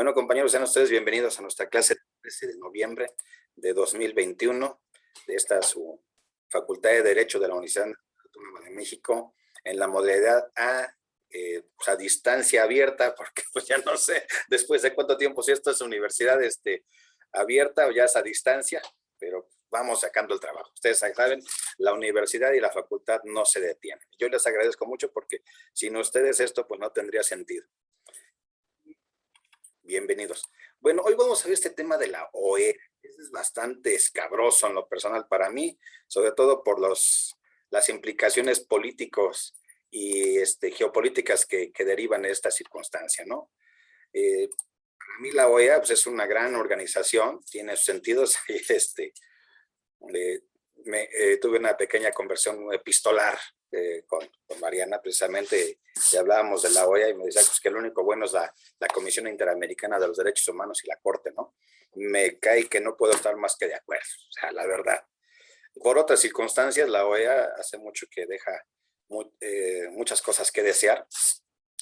Bueno, compañeros, sean ustedes bienvenidos a nuestra clase del 13 de noviembre de 2021 de esta su Facultad de Derecho de la Universidad Autónoma de México en la modalidad pues a distancia abierta, porque pues ya no sé después de cuánto tiempo si esto es universidad abierta o ya es a distancia, pero vamos sacando el trabajo. Ustedes saben, la universidad y la facultad no se detienen. Yo les agradezco mucho porque sin ustedes esto pues no tendría sentido. Bienvenidos. Bueno, hoy vamos a ver este tema de la OEA. Es bastante escabroso en lo personal para mí, sobre todo por las implicaciones políticos y geopolíticas que derivan de esta circunstancia, ¿no? Para mí la OEA pues, es una gran organización, tiene sus sentidos. eh, Tuve una pequeña conversión epistolar con Mariana, precisamente, y hablábamos de la OEA y me decía pues, que lo único bueno es la Comisión Interamericana de los Derechos Humanos y la Corte, ¿no? Me cae que no puedo estar más que de acuerdo, o sea, la verdad. Por otras circunstancias, la OEA hace mucho que deja muchas cosas que desear.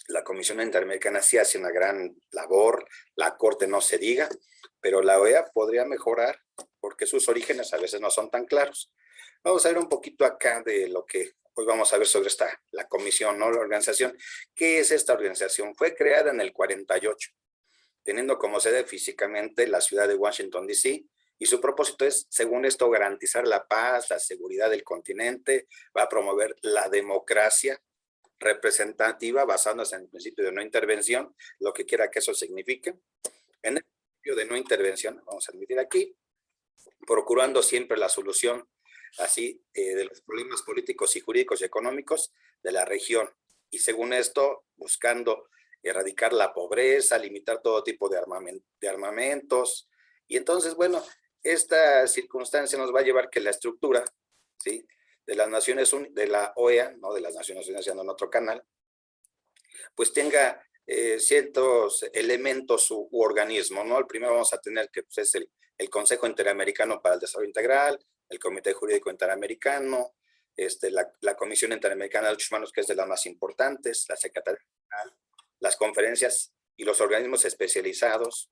La Comisión Interamericana sí hace una gran labor, la Corte no se diga, pero la OEA podría mejorar porque sus orígenes a veces no son tan claros. Vamos a ver un poquito acá de lo que hoy vamos a ver sobre la comisión, ¿no? La organización. ¿Qué es esta organización? Fue creada en el 48, teniendo como sede físicamente la ciudad de Washington, D.C., y su propósito es, según esto, garantizar la paz, la seguridad del continente, va a promover la democracia representativa basándose en el principio de no intervención, lo que quiera que eso signifique. En el principio de no intervención, vamos a admitir aquí, procurando siempre la solución así de los problemas políticos y jurídicos y económicos de la región. Y según esto, buscando erradicar la pobreza, limitar todo tipo de armamentos. Y entonces, bueno, esta circunstancia nos va a llevar que la estructura, ¿sí?, de las Naciones Unidas, de la OEA, no de las Naciones Unidas, siendo en otro canal, pues tenga ciertos elementos u organismo, ¿no? El primero vamos a tener que pues, es el Consejo Interamericano para el Desarrollo Integral, el Comité Jurídico Interamericano, la Comisión Interamericana de Derechos Humanos, que es de las más importantes, la Secretaría General, las conferencias y los organismos especializados.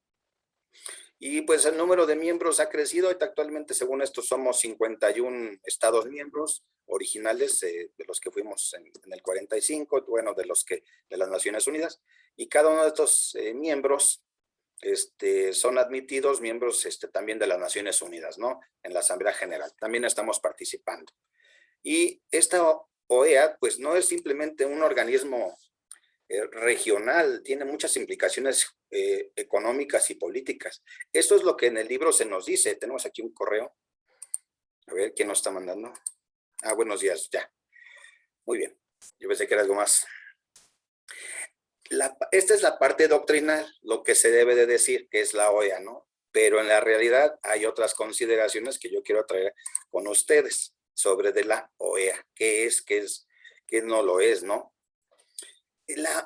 Y pues el número de miembros ha crecido. Actualmente, según esto, somos 51 estados miembros originales de los que fuimos en el 45, bueno, de las Naciones Unidas. Y cada uno de estos miembros son admitidos miembros también de las Naciones Unidas, ¿no? En la Asamblea General. También estamos participando. Y esta OEA, pues no es simplemente un organismo regional, tiene muchas implicaciones económicas y políticas. Esto es lo que en el libro se nos dice. Tenemos aquí un correo. A ver, ¿quién nos está mandando? Ah, buenos días, ya. Muy bien. Yo pensé que era algo más. Esta es la parte doctrinal, lo que se debe de decir, que es la OEA, ¿no? Pero en la realidad hay otras consideraciones que yo quiero traer con ustedes sobre de la OEA. ¿Qué es, qué no lo es, no?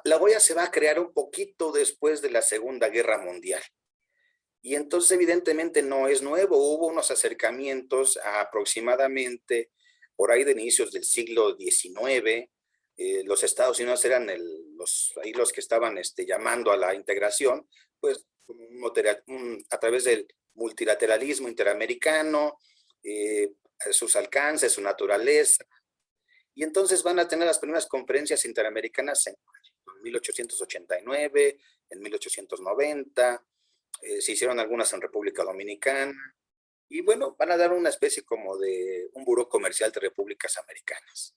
La OEA se va a crear un poquito después de la Segunda Guerra Mundial. Y entonces evidentemente no es nuevo, hubo unos acercamientos aproximadamente por ahí de inicios del siglo XIX. Los Estados Unidos eran los que estaban llamando a la integración, pues a través del multilateralismo interamericano, sus alcances, su naturaleza. Y entonces van a tener las primeras conferencias interamericanas en 1889, en 1890, se hicieron algunas en República Dominicana, y bueno, van a dar una especie como de un buró comercial de repúblicas americanas.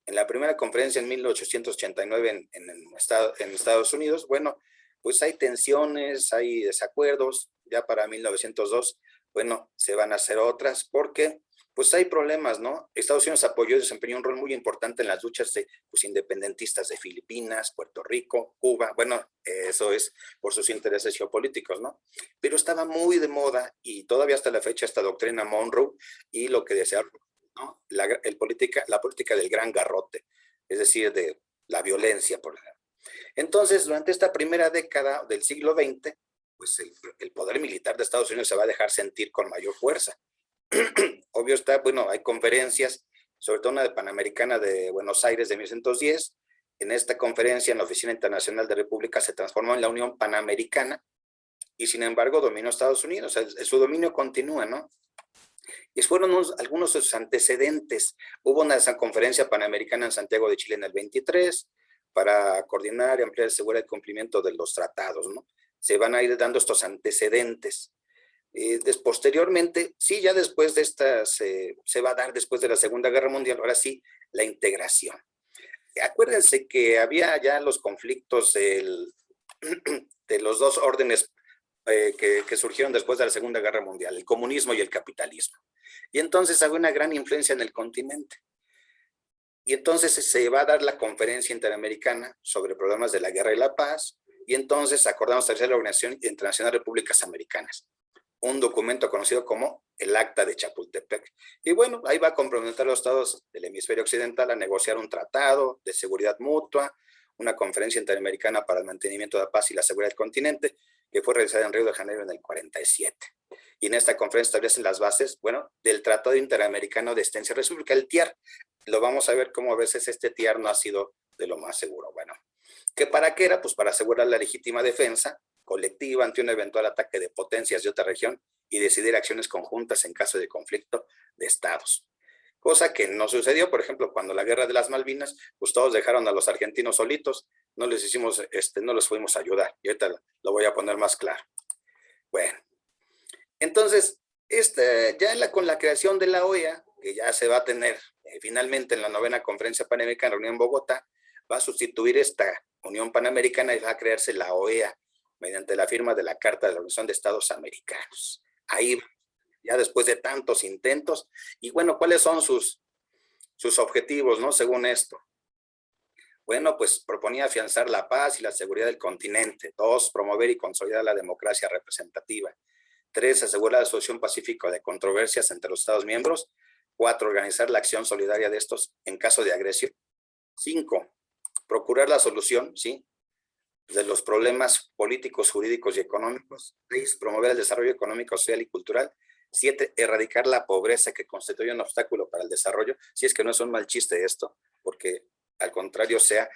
En la primera conferencia en 1889 en Estados Unidos, bueno, pues hay tensiones, hay desacuerdos. Ya para 1902, bueno, se van a hacer otras porque pues hay problemas, ¿no? Estados Unidos apoyó y desempeñó un rol muy importante en las luchas pues, independentistas de Filipinas, Puerto Rico, Cuba. Bueno, eso es por sus intereses geopolíticos, ¿no? Pero estaba muy de moda y todavía hasta la fecha esta doctrina Monroe y lo que decía, ¿no? La política del gran garrote, es decir, de la violencia, por ejemplo. Entonces, durante esta primera década del siglo XX, pues el poder militar de Estados Unidos se va a dejar sentir con mayor fuerza. Obvio está, bueno, hay conferencias, sobre todo una de Panamericana de Buenos Aires de 1910. En esta conferencia, en la Oficina Internacional de Repúblicas, se transformó en la Unión Panamericana, y sin embargo dominó Estados Unidos, su dominio continúa, ¿no? Y fueron algunos de sus antecedentes. Hubo una conferencia panamericana en Santiago de Chile en el 23 para coordinar y ampliar el seguro y cumplimiento de los tratados, ¿no? Se van a ir dando estos antecedentes. Posteriormente, sí, ya después de estas, se va a dar después de la Segunda Guerra Mundial, ahora sí, la integración. Acuérdense que había ya los conflictos de los dos órdenes que surgieron después de la Segunda Guerra Mundial, el comunismo y el capitalismo. Y entonces había una gran influencia en el continente. Y entonces se va a dar la conferencia interamericana sobre problemas de la guerra y la paz, y entonces acordamos establecer la Organización Internacional de Repúblicas Americanas, un documento conocido como el Acta de Chapultepec. Y bueno, ahí va a comprometer a los estados del hemisferio occidental a negociar un tratado de seguridad mutua, una conferencia interamericana para el mantenimiento de la paz y la seguridad del continente, que fue realizada en Río de Janeiro en el 47. Y en esta conferencia establecen las bases, bueno, del Tratado Interamericano de Extensión Recíproca, el TIAR. Lo vamos a ver cómo a veces este TIAR no ha sido de lo más seguro. Bueno, ¿que para qué era? Pues para asegurar la legítima defensa colectiva ante un eventual ataque de potencias de otra región y decidir acciones conjuntas en caso de conflicto de estados. Cosa que no sucedió, por ejemplo, cuando la guerra de las Malvinas, pues todos dejaron a los argentinos solitos, no les hicimos, no les fuimos a ayudar. Y ahorita lo voy a poner más claro. Bueno, entonces, con la creación de la OEA, que ya se va a tener finalmente en la 9ª Conferencia Panamericana reunida en Bogotá, va a sustituir esta Unión Panamericana y va a crearse la OEA mediante la firma de la Carta de la Organización de Estados Americanos. Ahí, ya después de tantos intentos, y bueno, ¿cuáles son sus objetivos, no? Según esto. Bueno, pues proponía afianzar la paz y la seguridad del continente. 2, promover y consolidar la democracia representativa. 3, asegurar la solución pacífica de controversias entre los Estados miembros. 4, organizar la acción solidaria de estos en caso de agresión. 5, procurar la solución, ¿sí?, de los problemas políticos, jurídicos y económicos. 6, promover el desarrollo económico, social y cultural. 7, erradicar la pobreza que constituye un obstáculo para el desarrollo. Si es que no es un mal chiste esto, porque al contrario se ha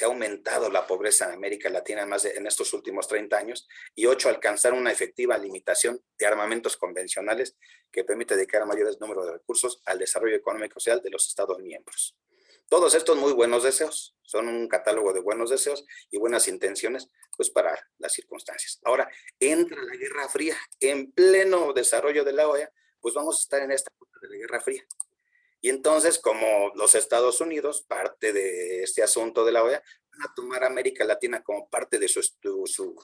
aumentado la pobreza en América Latina en estos últimos 30 años. Y 8, alcanzar una efectiva limitación de armamentos convencionales que permite dedicar a mayores números de recursos al desarrollo económico y social de los Estados miembros. Todos estos muy buenos deseos, son un catálogo de buenos deseos y buenas intenciones, pues para las circunstancias. Ahora, entra la Guerra Fría, en pleno desarrollo de la OEA, pues vamos a estar en esta época de la Guerra Fría. Y entonces, como los Estados Unidos, parte de este asunto de la OEA, van a tomar a América Latina como parte de su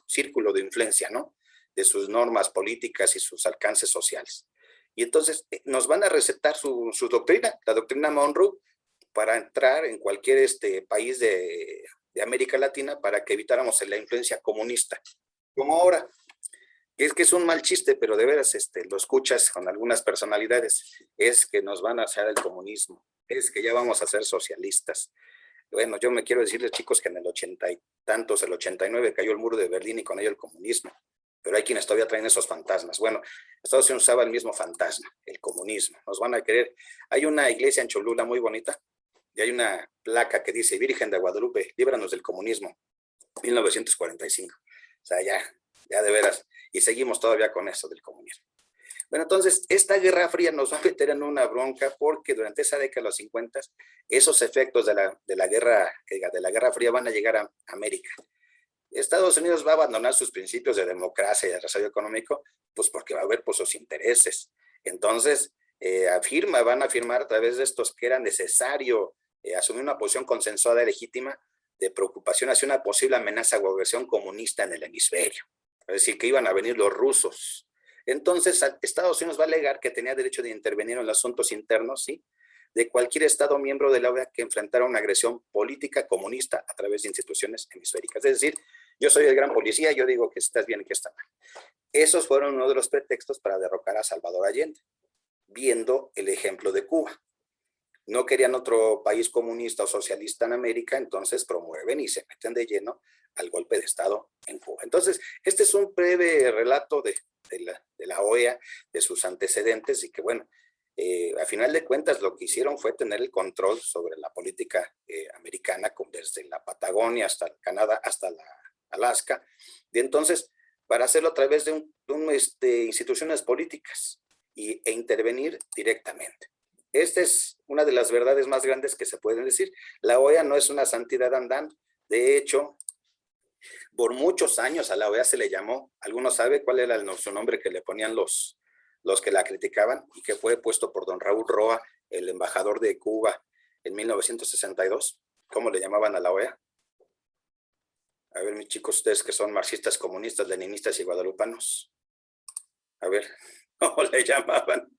círculo de influencia, ¿no? De sus normas políticas y sus alcances sociales. Y entonces nos van a recetar su doctrina, la doctrina Monroe, para entrar en cualquier país de América Latina para que evitáramos la influencia comunista. Como ahora, es que es un mal chiste, pero de veras lo escuchas con algunas personalidades, es que nos van a hacer el comunismo, es que ya vamos a ser socialistas. Bueno, yo me quiero decirles, chicos, que en el 80 y tantos, el 89, cayó el muro de Berlín y con ello el comunismo. Pero hay quienes todavía traen esos fantasmas. Bueno, Estados Unidos usaba el mismo fantasma, el comunismo. Nos van a querer. Hay una iglesia en Cholula muy bonita y hay una placa que dice: Virgen de Guadalupe, líbranos del comunismo, 1945. O sea, ya de veras. Y seguimos todavía con eso del comunismo. Bueno, entonces, esta Guerra Fría nos va a meter en una bronca porque durante esa década de los 50, esos efectos de la Guerra Fría van a llegar a América. Estados Unidos va a abandonar sus principios de democracia y de desarrollo económico, pues porque va a haber sus intereses. Entonces, van a afirmar a través de estos que era necesario asumir una posición consensuada y legítima de preocupación hacia una posible amenaza o agresión comunista en el hemisferio. Es decir, que iban a venir los rusos. Entonces, Estados Unidos va a alegar que tenía derecho de intervenir en los asuntos internos, ¿sí?, de cualquier Estado miembro de la OEA que enfrentara una agresión política comunista a través de instituciones hemisféricas. Es decir, yo soy el gran policía, yo digo que estás bien y que está mal. Esos fueron uno de los pretextos para derrocar a Salvador Allende, viendo el ejemplo de Cuba. No querían otro país comunista o socialista en América, entonces promueven y se meten de lleno al golpe de Estado en Cuba. Entonces, este es un breve relato de la OEA, de sus antecedentes, y que bueno, a final de cuentas lo que hicieron fue tener el control sobre la política americana, desde la Patagonia hasta el Canadá, hasta la Alaska. Y entonces para hacerlo a través de instituciones políticas e intervenir directamente. Esta es una de las verdades más grandes que se pueden decir. La OEA no es una santidad andando. De hecho, por muchos años a la OEA se le llamó, ¿alguno sabe cuál era su nombre que le ponían los que la criticaban y que fue puesto por don Raúl Roa, el embajador de Cuba en 1962? ¿Cómo le llamaban a la OEA? A ver, mis chicos, ustedes que son marxistas, comunistas, leninistas y guadalupanos. A ver, ¿cómo le llamaban?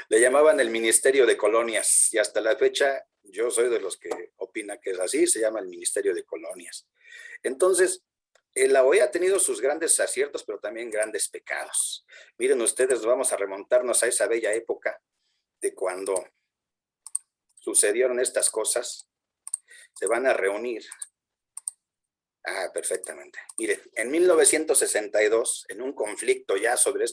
Le llamaban el Ministerio de Colonias y hasta la fecha yo soy de los que opina que es así, se llama el Ministerio de Colonias. Entonces, la OEA ha tenido sus grandes aciertos, pero también grandes pecados. Miren ustedes, vamos a remontarnos a esa bella época de cuando sucedieron estas cosas. Se van a reunir. Perfectamente. Miren, en 1962, en un conflicto ya sobre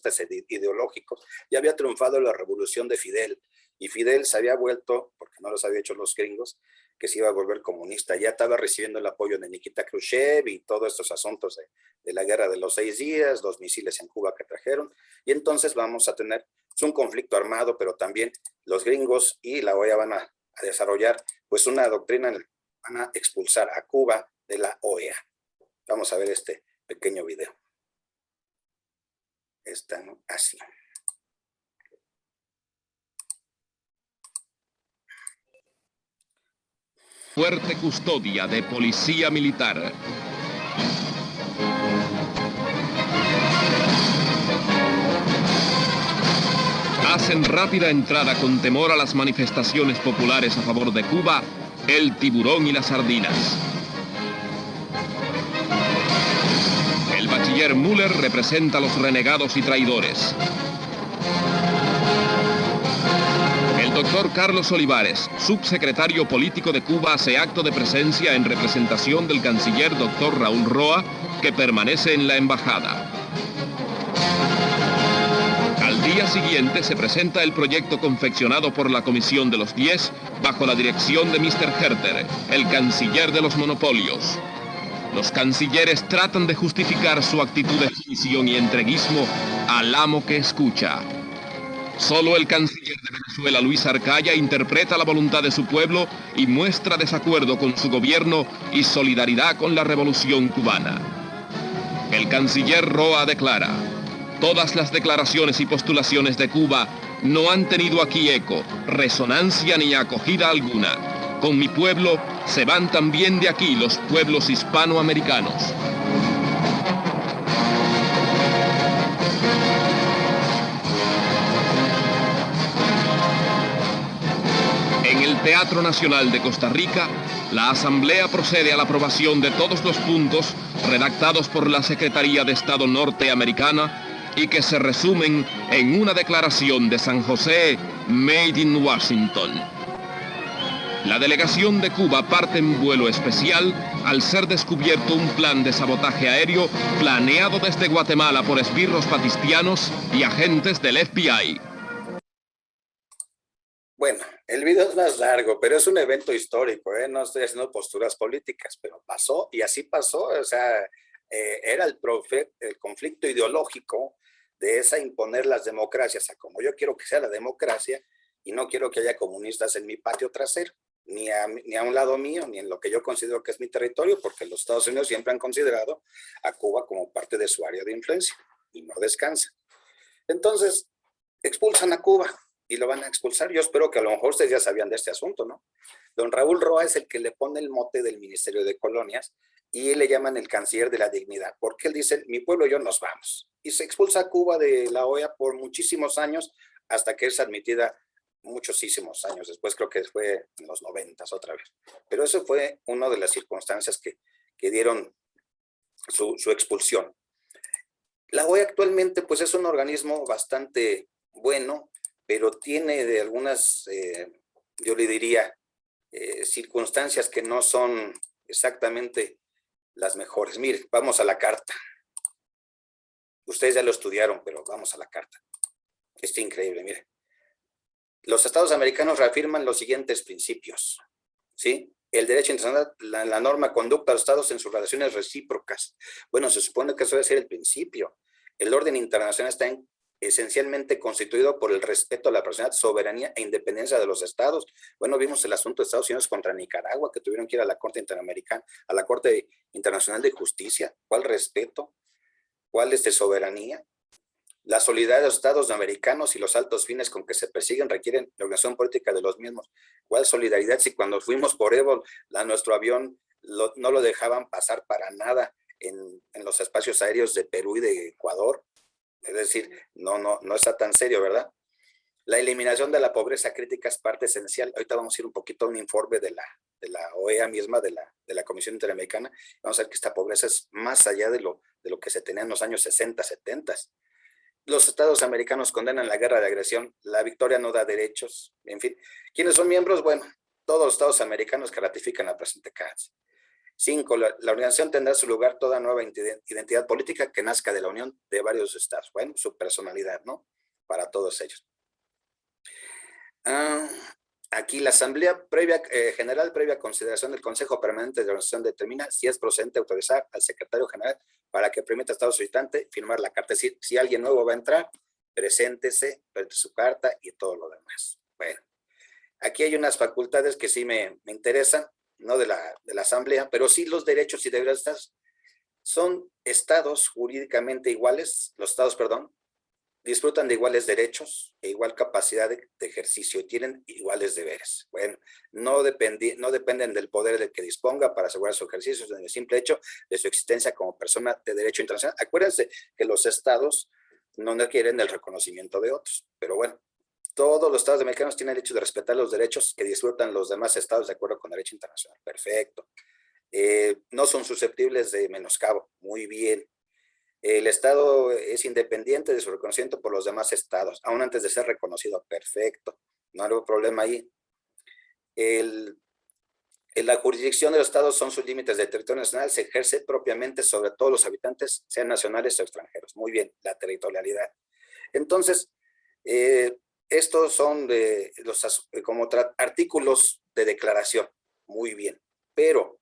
ideológicos, ya había triunfado la revolución de Fidel, y Fidel se había vuelto, porque no los había hecho los gringos, que se iba a volver comunista. Ya estaba recibiendo el apoyo de Nikita Khrushchev y todos estos asuntos de la guerra de los 6 días, los misiles en Cuba que trajeron, y entonces vamos a tener un conflicto armado, pero también los gringos y la OEA van a desarrollar pues una doctrina, van a expulsar a Cuba de la OEA. Vamos a ver este pequeño video. Está, ¿no? Así. Fuerte custodia de policía militar. Hacen rápida entrada con temor a las manifestaciones populares a favor de Cuba, el tiburón y las sardinas. El bachiller Müller representa a los renegados y traidores. El doctor Carlos Olivares, subsecretario político de Cuba, hace acto de presencia en representación del canciller doctor Raúl Roa, que permanece en la embajada. Al día siguiente se presenta el proyecto confeccionado por la Comisión de los 10 bajo la dirección de Mr. Herter, el canciller de los monopolios. Los cancilleres tratan de justificar su actitud de sumisión y entreguismo al amo que escucha. Solo el canciller de Venezuela, Luis Arcaya, interpreta la voluntad de su pueblo y muestra desacuerdo con su gobierno y solidaridad con la revolución cubana. El canciller Roa declara: todas las declaraciones y postulaciones de Cuba no han tenido aquí eco, resonancia ni acogida alguna. Con mi pueblo se van también de aquí los pueblos hispanoamericanos. En el Teatro Nacional de Costa Rica, la Asamblea procede a la aprobación de todos los puntos redactados por la Secretaría de Estado norteamericana y que se resumen en una declaración de San José, Made in Washington. La delegación de Cuba parte en vuelo especial al ser descubierto un plan de sabotaje aéreo planeado desde Guatemala por esbirros batistianos y agentes del FBI. Bueno, el video es más largo, pero es un evento histórico, ¿eh? No estoy haciendo posturas políticas, pero pasó y así pasó. O sea, era el conflicto ideológico de esa imponer las democracias a como yo quiero que sea la democracia y no quiero que haya comunistas en mi patio trasero, ni a un lado mío, ni en lo que yo considero que es mi territorio, porque los Estados Unidos siempre han considerado a Cuba como parte de su área de influencia y no descansa. Entonces, expulsan a Cuba. Y lo van a expulsar. Yo espero que a lo mejor ustedes ya sabían de este asunto, ¿no? Don Raúl Roa es el que le pone el mote del Ministerio de Colonias y le llaman el canciller de la dignidad, porque él dice, mi pueblo y yo nos vamos. Y se expulsa a Cuba de la OEA por muchísimos años, hasta que es admitida muchísimos años después, creo que fue en los 90s otra vez. Pero eso fue una de las circunstancias que dieron su expulsión. La OEA actualmente pues es un organismo bastante bueno, pero tiene de algunas, yo le diría, circunstancias que no son exactamente las mejores. Mire, vamos a la carta. Ustedes ya lo estudiaron, pero vamos a la carta. Está increíble, mire. Los Estados americanos reafirman los siguientes principios, ¿sí? El derecho internacional, la norma conducta a los estados en sus relaciones recíprocas. Bueno, se supone que eso debe ser el principio. El orden internacional está esencialmente constituido por el respeto a la personalidad, soberanía e independencia de los estados. Bueno, vimos el asunto de Estados Unidos contra Nicaragua, que tuvieron que ir a la Corte Interamericana, a la Corte Internacional de Justicia. ¿Cuál respeto? ¿Cuál soberanía? La solidaridad de los estados americanos y los altos fines con que se persiguen requieren la organización política de los mismos. ¿Cuál solidaridad si cuando fuimos por Evo, nuestro avión no lo dejaban pasar para nada en los espacios aéreos de Perú y de Ecuador? Es decir, no está tan serio, ¿verdad? La eliminación de la pobreza crítica es parte esencial. Ahorita vamos a ir un poquito a un informe de la OEA misma, de la Comisión Interamericana. Vamos a ver que esta pobreza es más allá de lo que se tenía en los años 60, 70. Los estados americanos condenan la guerra de agresión, la victoria no da derechos, en fin. ¿Quiénes son miembros? Bueno, todos los estados americanos que ratifican la presente CAS. 5. La organización tendrá su lugar toda nueva identidad política que nazca de la unión de varios estados. Bueno, su personalidad, ¿no? Para todos ellos. Aquí la Asamblea General, previa consideración del Consejo Permanente de la Organización, determina si es procedente autorizar al Secretario General para que permita a Estado solicitante firmar la carta. Es decir, si alguien nuevo va a entrar, preséntese, presente su carta y todo lo demás. Bueno, aquí hay unas facultades que sí me interesan, no de la Asamblea, pero sí los derechos y deberes de estados. Son estados jurídicamente iguales, los estados, perdón, disfrutan de iguales derechos e igual capacidad de ejercicio y tienen iguales deberes. Bueno, no dependen del poder del que disponga para asegurar su ejercicio, sino del simple hecho de su existencia como persona de derecho internacional. Acuérdense que los estados no requieren el reconocimiento de otros, pero bueno, todos los estados mexicanos tienen el derecho de respetar los derechos que disfrutan los demás estados de acuerdo con derecho internacional. Perfecto. No son susceptibles de menoscabo. Muy bien. El Estado es independiente de su reconocimiento por los demás estados, aún antes de ser reconocido. Perfecto, no hay problema ahí. La jurisdicción de los estados son sus límites de territorio nacional, se ejerce propiamente sobre todos los habitantes, sean nacionales o extranjeros. Muy bien, la territorialidad. Entonces, estos son como artículos de declaración. Muy bien, pero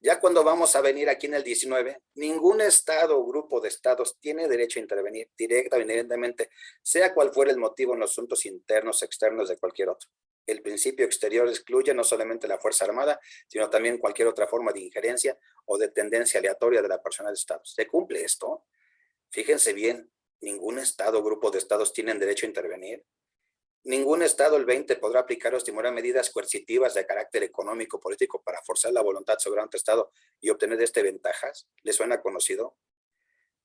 ya cuando vamos a venir aquí en el 19, ningún estado o grupo de estados tiene derecho a intervenir directa o indirectamente, sea cual fuera el motivo en los asuntos internos o externos de cualquier otro. El principio exterior excluye no solamente la Fuerza Armada, sino también cualquier otra forma de injerencia o de tendencia aleatoria de la persona de estados. ¿Se cumple esto? Fíjense bien, ningún estado o grupo de estados tienen derecho a intervenir. Ningún estado, el 20, podrá aplicar o estimular medidas coercitivas de carácter económico político para forzar la voluntad sobre otro estado y obtener de este ventajas. ¿Les suena conocido?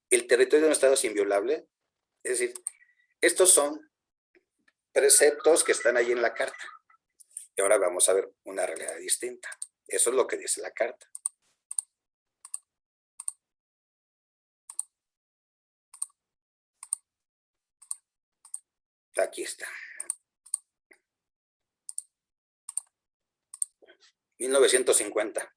El territorio de un estado es inviolable. Es decir, estos son preceptos que están ahí en la carta. Y ahora vamos a ver una realidad distinta. Eso es lo que dice la carta. Aquí está. 1950.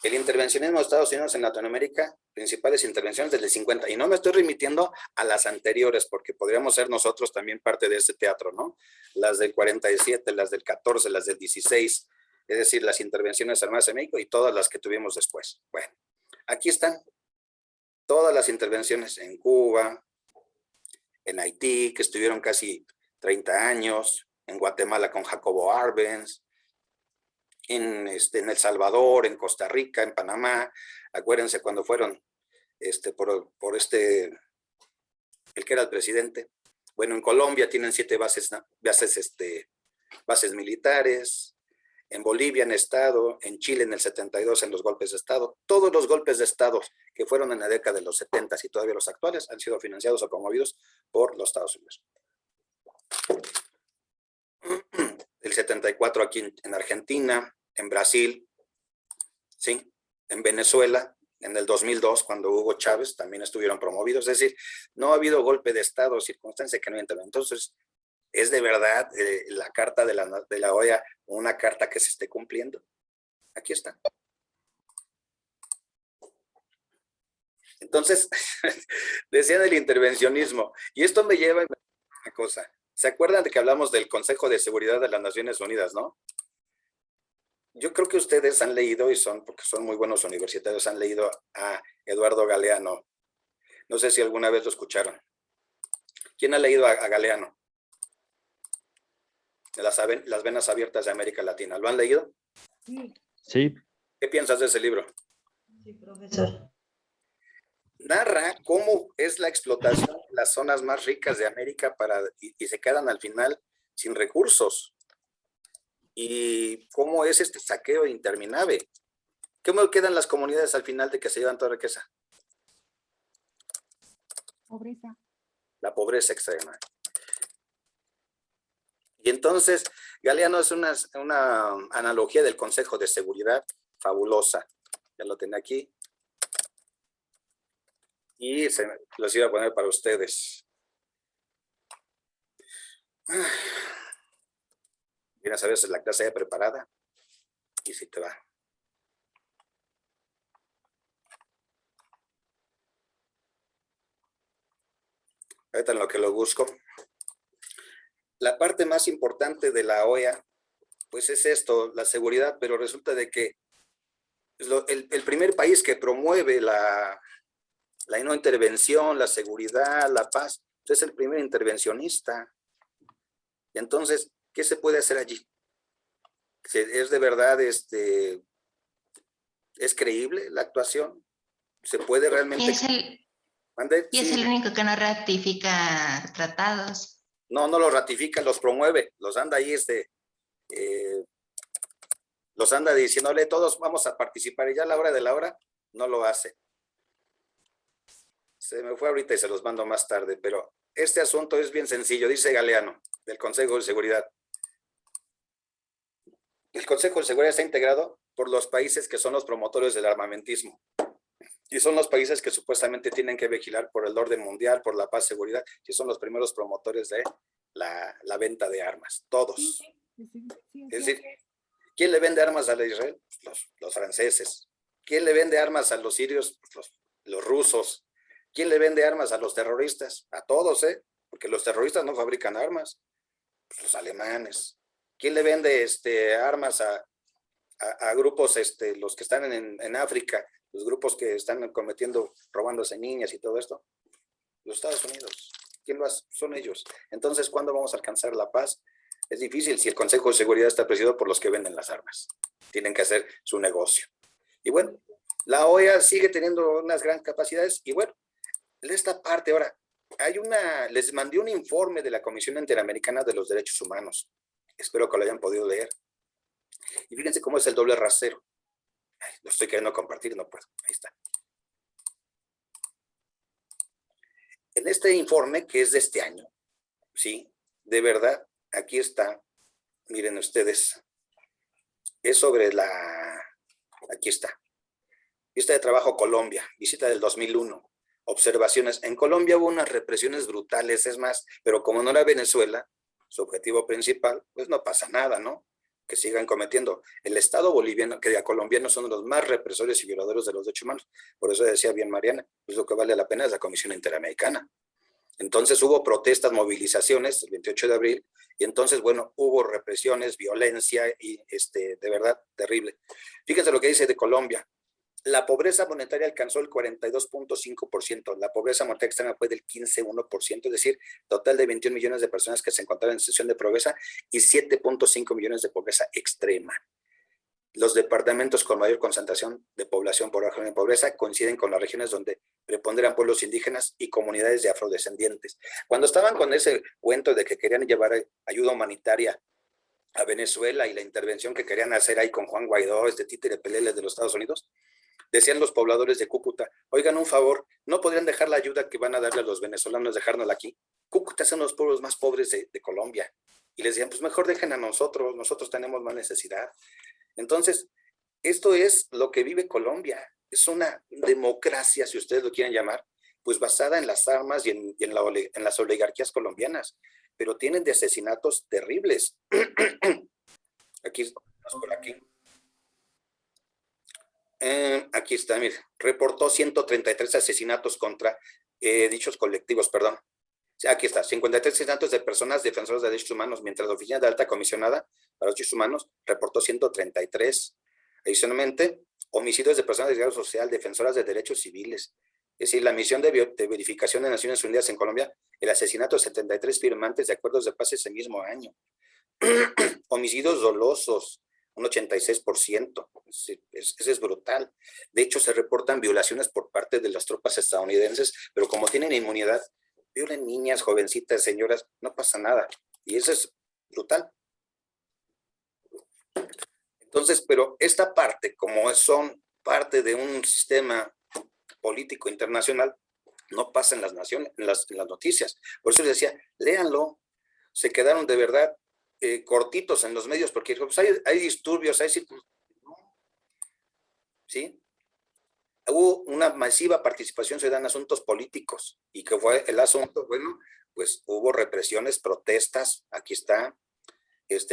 El intervencionismo de Estados Unidos en Latinoamérica, principales intervenciones desde el 50. Y no me estoy remitiendo a las anteriores, porque podríamos ser nosotros también parte de ese teatro, ¿no? Las del 47, las del 14, las del 16, es decir, las intervenciones armadas en México y todas las que tuvimos después. Bueno, aquí están todas las intervenciones en Cuba, en Haití, que estuvieron casi 30 años, en Guatemala con Jacobo Arbenz, en El Salvador, en Costa Rica, en Panamá. Acuérdense cuando fueron el que era el presidente. Bueno, en Colombia tienen 7 bases militares. En Bolivia han estado, en Chile en el 72 en los golpes de Estado. Todos los golpes de Estado que fueron en la década de los 70 y todavía los actuales han sido financiados o promovidos por los Estados Unidos. El 74 aquí en Argentina, en Brasil, ¿sí? En Venezuela, en el 2002, cuando Hugo Chávez, también estuvieron promovidos. Es decir, no ha habido golpe de Estado, circunstancia que no interviene. Entonces, ¿es de verdad la carta de la OEA una carta que se esté cumpliendo? Aquí está. Entonces, decían el intervencionismo. Y esto me lleva a una cosa. ¿Se acuerdan de que hablamos del Consejo de Seguridad de las Naciones Unidas, no? yo creo que ustedes han leído, y porque son muy buenos universitarios, han leído a Eduardo Galeano. No sé si alguna vez lo escucharon. ¿Quién ha leído a Galeano? Las venas abiertas de América Latina. ¿Lo han leído? Sí. ¿Qué piensas de ese libro? Sí, profesor. Narra cómo es la explotación de las zonas más ricas de América y se quedan al final sin recursos. Y cómo es este saqueo interminable. ¿Cómo quedan las comunidades al final de que se llevan toda riqueza? Pobreza. La pobreza extrema. Y entonces, Galeano es una analogía del Consejo de Seguridad fabulosa. Ya lo tenía aquí. Y los iba a poner para ustedes. Vienes a veces la clase ya preparada y si te va. Ahorita en lo que lo busco. La parte más importante de la OEA, pues es esto, la seguridad, pero resulta de que el primer país que promueve la no intervención, la seguridad, la paz, es el primer intervencionista. Y entonces, ¿qué se puede hacer allí? ¿Es de verdad, es creíble la actuación? ¿Se puede realmente? Y es el único que no ratifica tratados. No los ratifica, los promueve, los anda ahí, los anda diciéndole, todos vamos a participar, y ya a la hora de la hora, no lo hace. Se me fue ahorita y se los mando más tarde, pero este asunto es bien sencillo, dice Galeano, del Consejo de Seguridad. El Consejo de Seguridad está integrado por los países que son los promotores del armamentismo. Y son los países que supuestamente tienen que vigilar por el orden mundial, por la paz, seguridad, y son los primeros promotores de la venta de armas, todos. Es decir, ¿quién le vende armas a Israel? Los franceses. ¿Quién le vende armas a los sirios? Los rusos. ¿Quién le vende armas a los terroristas? A todos, porque los terroristas no fabrican armas. Los alemanes. ¿Quién le vende armas a grupos, los que están en África, los grupos que están robándose niñas y todo esto? Los Estados Unidos. ¿Quién lo hace? Son ellos. Entonces, ¿cuándo vamos a alcanzar la paz? Es difícil si el Consejo de Seguridad está presidido por los que venden las armas. Tienen que hacer su negocio. Y bueno, la OEA sigue teniendo unas grandes capacidades. Y bueno, en esta parte ahora, les mandé un informe de la Comisión Interamericana de los Derechos Humanos. Espero que lo hayan podido leer. Y fíjense cómo es el doble rasero. Lo estoy queriendo compartir, no puedo. Ahí está. En este informe, que es de este año, sí, de verdad, aquí está. Miren ustedes. Es sobre aquí está. Vista de trabajo Colombia, visita del 2001. Observaciones. En Colombia hubo unas represiones brutales, es más, pero como no era Venezuela, su objetivo principal, pues no pasa nada, ¿no? Que sigan cometiendo. El Estado boliviano, colombiano, son los más represores y violadores de los derechos humanos. Por eso decía bien Mariana, pues lo que vale la pena es la Comisión Interamericana. Entonces hubo protestas, movilizaciones el 28 de abril, y entonces, bueno, hubo represiones, violencia, y de verdad, terrible. Fíjense lo que dice de Colombia. La pobreza monetaria alcanzó el 42.5%, la pobreza monetaria extrema fue del 15.1%, es decir, total de 21 millones de personas que se encontraban en situación de pobreza y 7.5 millones de pobreza extrema. Los departamentos con mayor concentración de población por régimen de pobreza coinciden con las regiones donde preponderan pueblos indígenas y comunidades de afrodescendientes. Cuando estaban con ese cuento de que querían llevar ayuda humanitaria a Venezuela y la intervención que querían hacer ahí con Juan Guaidó, títere pelele de los Estados Unidos, decían los pobladores de Cúcuta, oigan un favor, ¿no podrían dejar la ayuda que van a darle a los venezolanos, dejárnosla aquí? Cúcuta es uno de los pueblos más pobres de Colombia. Y les decían, pues mejor dejen a nosotros tenemos más necesidad. Entonces, esto es lo que vive Colombia. Es una democracia, si ustedes lo quieren llamar, pues basada en las armas y en las oligarquías colombianas. Pero tienen de asesinatos terribles. Aquí, por aquí. Aquí está, mire, reportó 133 asesinatos contra dichos colectivos, perdón. Aquí está, 53 asesinatos de personas defensoras de derechos humanos, mientras la Oficina de Alta Comisionada para los Derechos Humanos reportó 133. Adicionalmente, homicidios de personas de grado social, defensoras de derechos civiles. Es decir, la misión de verificación de Naciones Unidas en Colombia, el asesinato de 73 firmantes de acuerdos de paz ese mismo año. Homicidios dolosos, un 86%. Eso es brutal. De hecho, se reportan violaciones por parte de las tropas estadounidenses, pero como tienen inmunidad, violan niñas, jovencitas, señoras, no pasa nada. Y eso es brutal. Entonces, pero esta parte, como son parte de un sistema político internacional, no pasa en las naciones, en las noticias. Por eso les decía, léanlo. Se quedaron de verdad cortitos en los medios, porque pues, hay disturbios, ¿sí? Hubo una masiva participación ciudadana en asuntos políticos. ¿Y qué fue el asunto? Bueno, pues hubo represiones, protestas, aquí está,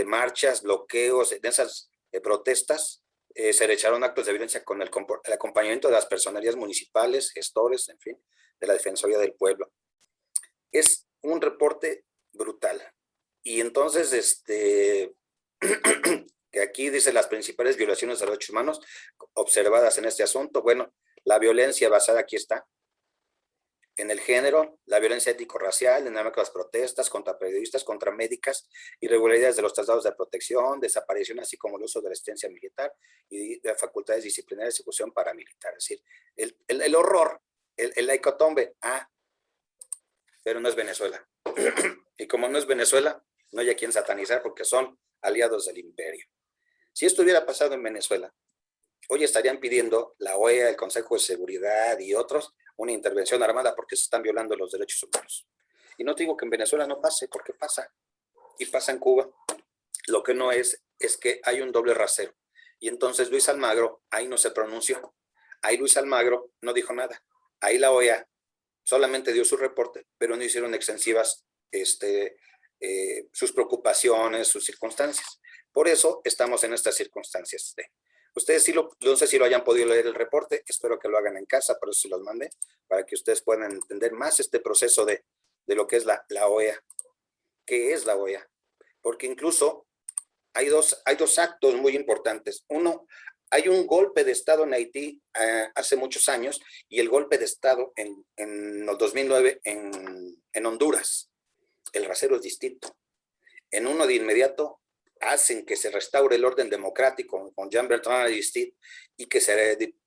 marchas, bloqueos, en esas protestas se realizaron actos de violencia con el acompañamiento de las personerías municipales, gestores, en fin, de la Defensoría del Pueblo. Es un reporte brutal. Y entonces, que aquí dice las principales violaciones de los derechos humanos observadas en este asunto. Bueno, la violencia basada, aquí está, en el género, la violencia étnico-racial, en las protestas contra periodistas, contra médicas, irregularidades de los traslados de protección, desaparición, así como el uso de la asistencia militar y de facultades disciplinarias de ejecución paramilitar. Es decir, el horror, la hecatombe, pero no es Venezuela. Y como no es Venezuela, no hay a quien satanizar porque son aliados del imperio. Si esto hubiera pasado en Venezuela, hoy estarían pidiendo la OEA, el Consejo de Seguridad y otros una intervención armada porque se están violando los derechos humanos. Y no digo que en Venezuela no pase, porque pasa. Y pasa en Cuba. Lo que no es que hay un doble rasero. Y entonces Luis Almagro ahí no se pronunció. Ahí Luis Almagro no dijo nada. Ahí la OEA solamente dio su reporte, pero no hicieron extensivas sus preocupaciones, sus circunstancias. Por eso estamos en estas circunstancias. Ustedes no sé si lo hayan podido leer el reporte, espero que lo hagan en casa, por eso se los mandé, para que ustedes puedan entender más este proceso de lo que es la OEA. ¿Qué es la OEA? Porque incluso hay dos actos muy importantes. Uno, hay un golpe de Estado en Haití hace muchos años y el golpe de Estado en el 2009 en Honduras. El rasero es distinto. En uno de inmediato hacen que se restaure el orden democrático con Jean-Bertrand Aristide y que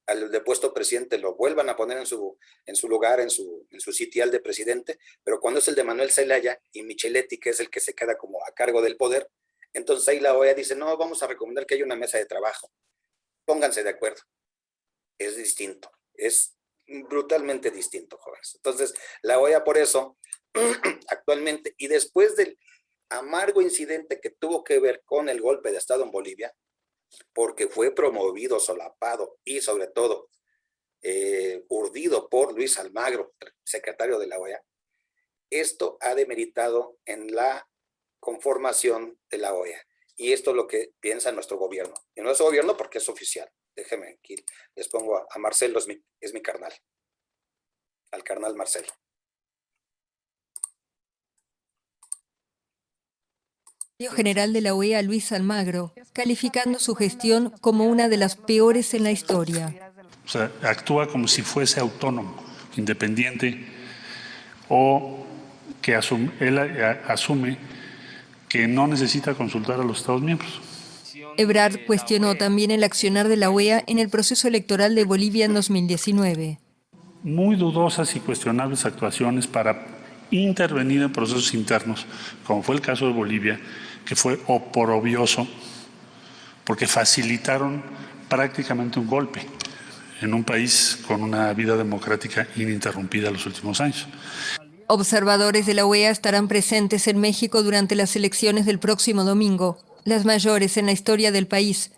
al depuesto presidente lo vuelvan a poner en su lugar, en su sitial de presidente, pero cuando es el de Manuel Zelaya y Micheletti, que es el que se queda como a cargo del poder, entonces ahí la OEA dice, no, vamos a recomendar que haya una mesa de trabajo. Pónganse de acuerdo. Es distinto, es brutalmente distinto, jóvenes. Entonces, la OEA por eso, actualmente, y después del amargo incidente que tuvo que ver con el golpe de Estado en Bolivia, porque fue promovido, solapado y sobre todo urdido por Luis Almagro, secretario de la OEA, esto ha demeritado en la conformación de la OEA. Y esto es lo que piensa nuestro gobierno. Y nuestro gobierno porque es oficial. Déjenme aquí, les pongo a Marcelo, es mi carnal. Al carnal Marcelo. General de la OEA, Luis Almagro, calificando su gestión como una de las peores en la historia. O sea, actúa como si fuese autónomo, independiente, o que él asume que no necesita consultar a los Estados miembros. Ebrard cuestionó también el accionar de la OEA en el proceso electoral de Bolivia en 2019. Muy dudosas y cuestionables actuaciones para intervenir en procesos internos, como fue el caso de Bolivia, que fue oprobioso, porque facilitaron prácticamente un golpe en un país con una vida democrática ininterrumpida los últimos años. Observadores de la OEA estarán presentes en México durante las elecciones del próximo domingo, las mayores en la historia del país.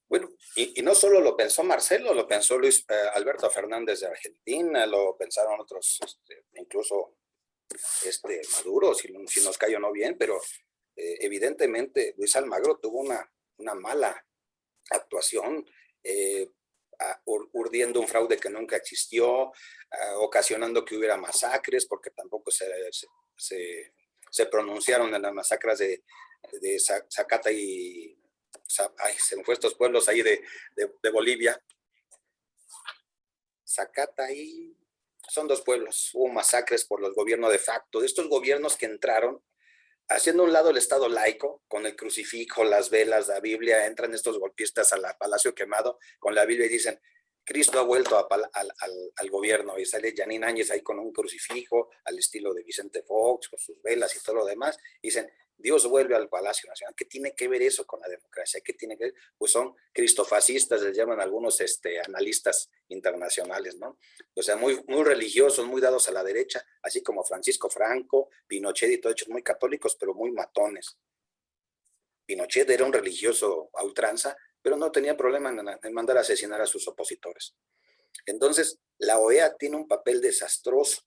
Bueno, y no solo lo pensó Marcelo, lo pensó Alberto Fernández de Argentina, lo pensaron otros, incluso Maduro, si nos cayó no bien, pero evidentemente Luis Almagro tuvo una mala actuación, urdiendo un fraude que nunca existió, ocasionando que hubiera masacres, porque tampoco se se pronunciaron en las masacres de Zacata y... Ay, se me fue estos pueblos ahí de Bolivia. Zacata y... Son 2 pueblos. Hubo masacres por los gobiernos de facto, de estos gobiernos que entraron haciendo a un lado el Estado laico, con el crucifijo, las velas, la Biblia. Entran estos golpistas al Palacio Quemado con la Biblia y dicen, Cristo ha vuelto al gobierno, y sale Janine Áñez ahí con un crucifijo al estilo de Vicente Fox, con sus velas y todo lo demás, y dicen, Dios vuelve al Palacio Nacional. ¿Qué tiene que ver eso con la democracia? ¿Qué tiene que ver? Pues son cristofascistas, les llaman algunos analistas internacionales, ¿no? O sea, muy, muy religiosos, muy dados a la derecha, así como Francisco Franco, Pinochet y todos ellos muy católicos, pero muy matones. Pinochet era un religioso a ultranza, pero no tenía problema en mandar a asesinar a sus opositores. Entonces, la OEA tiene un papel desastroso.